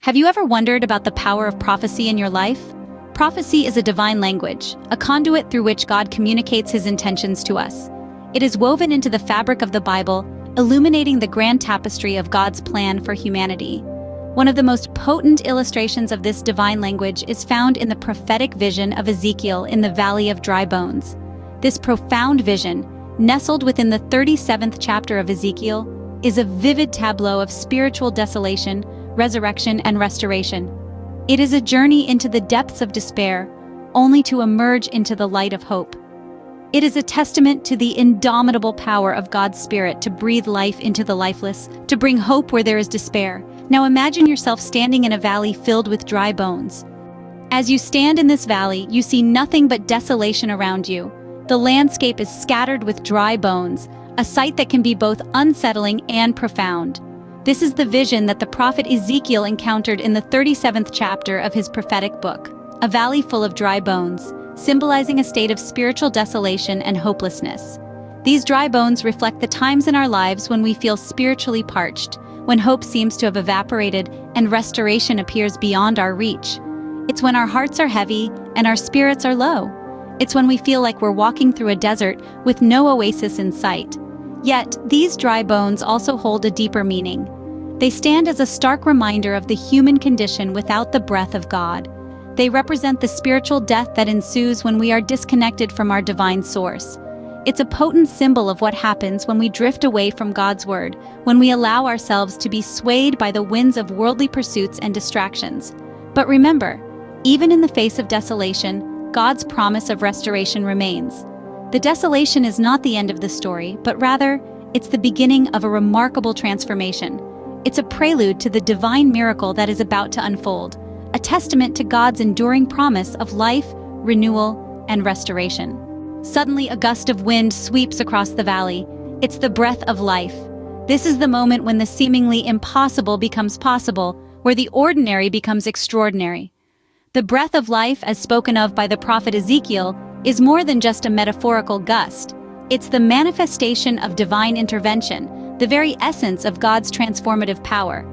Have you ever wondered about the power of prophecy in your life? Prophecy is a divine language, a conduit through which God communicates his intentions to us. It is woven into the fabric of the Bible, illuminating the grand tapestry of God's plan for humanity. One of the most potent illustrations of this divine language is found in the prophetic vision of Ezekiel in the Valley of Dry Bones. This profound vision, nestled within the 37th chapter of Ezekiel, is a vivid tableau of spiritual desolation, resurrection, and restoration. It is a journey into the depths of despair, only to emerge into the light of hope. It is a testament to the indomitable power of God's Spirit to breathe life into the lifeless, to bring hope where there is despair. Now imagine yourself standing in a valley filled with dry bones. As you stand in this valley, you see nothing but desolation around you. The landscape is scattered with dry bones, a sight that can be both unsettling and profound. This is the vision that the prophet Ezekiel encountered in the 37th chapter of his prophetic book, a valley full of dry bones, symbolizing a state of spiritual desolation and hopelessness. These dry bones reflect the times in our lives when we feel spiritually parched, when hope seems to have evaporated and restoration appears beyond our reach. It's when our hearts are heavy and our spirits are low. It's when we feel like we're walking through a desert with no oasis in sight. Yet, these dry bones also hold a deeper meaning. They stand as a stark reminder of the human condition without the breath of God. They represent the spiritual death that ensues when we are disconnected from our divine source. It's a potent symbol of what happens when we drift away from God's word, when we allow ourselves to be swayed by the winds of worldly pursuits and distractions. But remember, even in the face of desolation, God's promise of restoration remains. The desolation is not the end of the story, but rather, it's the beginning of a remarkable transformation. It's a prelude to the divine miracle that is about to unfold, a testament to God's enduring promise of life, renewal, and restoration. Suddenly, a gust of wind sweeps across the valley. It's the breath of life. This is the moment when the seemingly impossible becomes possible, where the ordinary becomes extraordinary. The breath of life, as spoken of by the prophet Ezekiel, is more than just a metaphorical gust. It's the manifestation of divine intervention, the very essence of God's transformative power.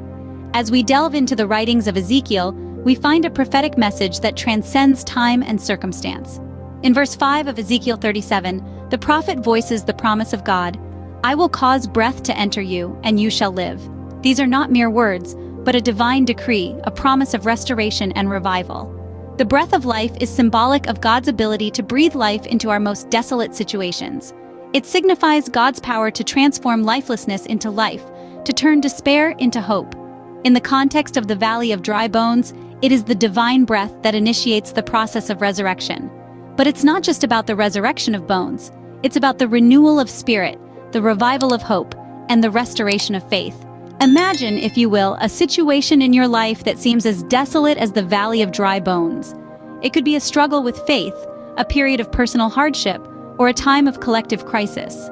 As we delve into the writings of Ezekiel, we find a prophetic message that transcends time and circumstance. In verse 5 of Ezekiel 37, the prophet voices the promise of God, "I will cause breath to enter you, and you shall live." These are not mere words, but a divine decree, a promise of restoration and revival. The breath of life is symbolic of God's ability to breathe life into our most desolate situations. It signifies God's power to transform lifelessness into life, to turn despair into hope. In the context of the Valley of Dry Bones, it is the divine breath that initiates the process of resurrection. But it's not just about the resurrection of bones. It's about the renewal of spirit, the revival of hope, and the restoration of faith. Imagine, if you will, a situation in your life that seems as desolate as the Valley of Dry Bones. It could be a struggle with faith, a period of personal hardship, or a time of collective crisis.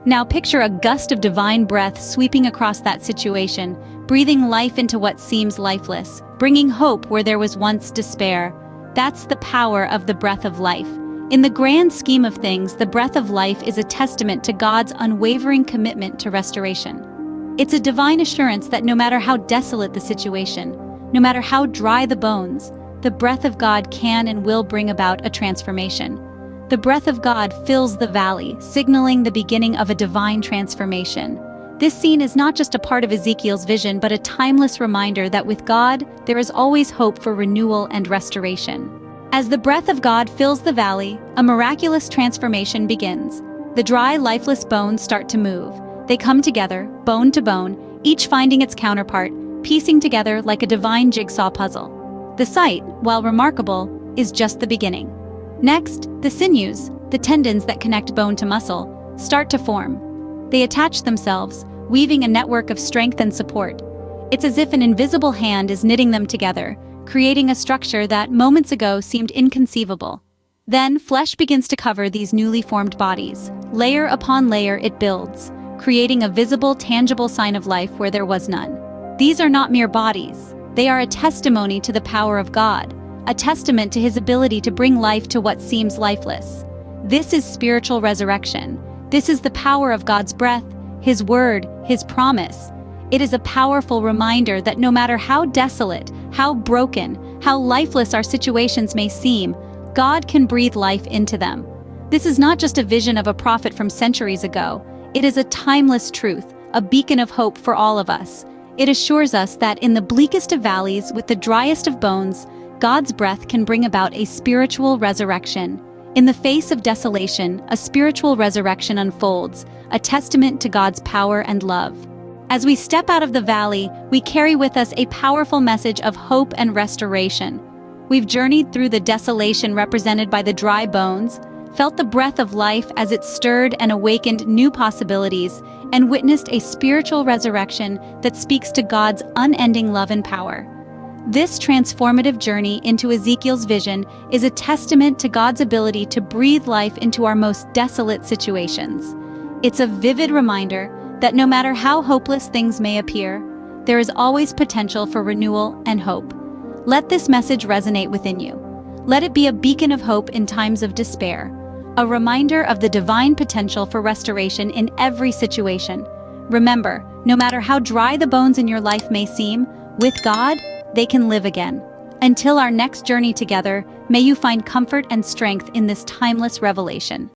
Now picture a gust of divine breath sweeping across that situation, breathing life into what seems lifeless, bringing hope where there was once despair. That's the power of the breath of life. In the grand scheme of things, the breath of life is a testament to God's unwavering commitment to restoration. It's a divine assurance that no matter how desolate the situation, no matter how dry the bones, the breath of God can and will bring about a transformation. The breath of God fills the valley, signaling the beginning of a divine transformation. This scene is not just a part of Ezekiel's vision, but a timeless reminder that with God, there is always hope for renewal and restoration. As the breath of God fills the valley, a miraculous transformation begins. The dry, lifeless bones start to move. They come together, bone to bone, each finding its counterpart, piecing together like a divine jigsaw puzzle. The sight, while remarkable, is just the beginning. Next, the sinews, the tendons that connect bone to muscle, start to form. They attach themselves, weaving a network of strength and support. It's as if an invisible hand is knitting them together, creating a structure that moments ago seemed inconceivable. Then, flesh begins to cover these newly formed bodies. Layer upon layer it builds, creating a visible, tangible sign of life where there was none. These are not mere bodies. They are a testimony to the power of God, a testament to his ability to bring life to what seems lifeless. This is spiritual resurrection. This is the power of God's breath, his word, his promise. It is a powerful reminder that no matter how desolate, how broken, how lifeless our situations may seem, God can breathe life into them. This is not just a vision of a prophet from centuries ago. It is a timeless truth, a beacon of hope for all of us. It assures us that in the bleakest of valleys, with the driest of bones, God's breath can bring about a spiritual resurrection. In the face of desolation, a spiritual resurrection unfolds, a testament to God's power and love. As we step out of the valley, we carry with us a powerful message of hope and restoration. We've journeyed through the desolation represented by the dry bones, felt the breath of life as it stirred and awakened new possibilities, and witnessed a spiritual resurrection that speaks to God's unending love and power. This transformative journey into Ezekiel's vision is a testament to God's ability to breathe life into our most desolate situations. It's a vivid reminder that no matter how hopeless things may appear, there is always potential for renewal and hope. Let this message resonate within you. Let it be a beacon of hope in times of despair, a reminder of the divine potential for restoration in every situation. Remember, no matter how dry the bones in your life may seem, with God, they can live again. Until our next journey together, may you find comfort and strength in this timeless revelation.